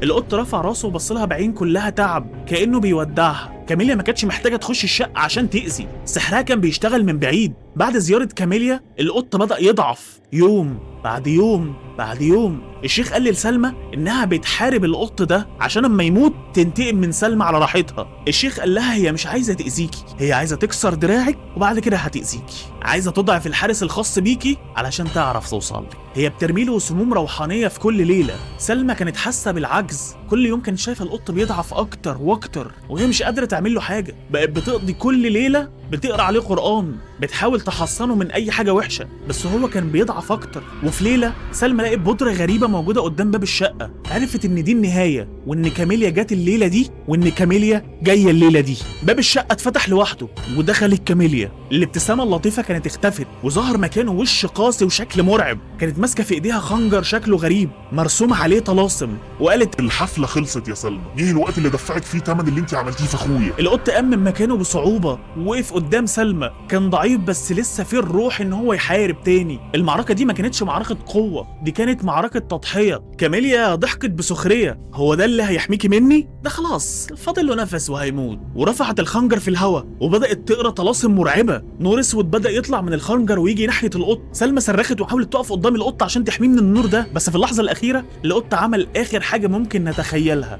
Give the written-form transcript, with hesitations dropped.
القط رفع راسه وبص لها بعين كلها تعب كأنه بيودعها. كاميليا ما كانتش محتاجة تخش الشقة عشان تأذي، سحرها كان بيشتغل من بعيد. بعد زيارة كاميليا القط بدأ يضعف، يوم بعد يوم بعد يوم. الشيخ قال لسلمى انها بتحارب القط ده عشان اما يموت تنتقم من سلمى على راحتها. الشيخ قال لها هي مش عايزة تأذيكي، هي عايزة تكسر دراعك وبعد كده هتأذيكي، عايزة تضعف الحارس الخاص بيكي علشان تعرف توصل لك. هي بترميله سموم روحانية في كل ليلة. سلمى كانت حاسة بالعجز، كل يوم كانت شايفة القط بيضعف اكتر واكتر وهي مش قادرة تعمل له حاجة. بقت بتقضي كل ليلة بتقرا عليه قرآن، بتحاول تحصنه من اي حاجة وحشة، بس هو كان بيضعف اكتر. وفي ليلة سلمى لقت بودرة غريبة موجودة قدام باب الشقة، عرفت ان دي النهاية وان كاميليا جت الليلة دي وان كاميليا جاية الليلة دي. باب الشقة اتفتح لوحده ودخلت كاميليا. الابتسامة اللطيفة كانت اختفت وظهر مكانه وش قاسي وشكل مرعب. كانت ماسكة في ايديها خنجر شكله غريب مرسوم عليه طلاسم وقالت الحفلة خلصت يا سلمى، جه الوقت اللي دفعك فيه تمن اللي انت عملتيه في اخويا. القط قام من مكانه بصعوبة ووقف قدام سلمى. كان ضعيف بس لسه فيه الروح ان هو يحارب تاني. المعركة دي ما كانتش معركة قوة، دي كانت معركة تضحية. كاميليا ضحكت بسخرية، هو ده اللي هيحميكي مني؟ ده خلاص فاضل له نفس وهيموت. ورفعت الخنجر في الهواء وبدأت تقرا طلاسم مرعبة. نور اسود بدأ يطلع من الخنجر ويجي ناحية القط. سلمى صرخت وحاولت تقف قدام القط عشان تحميه من النور ده، بس في اللحظة الأخيرة القط عمل آخر حاجة ممكن نتخيلها.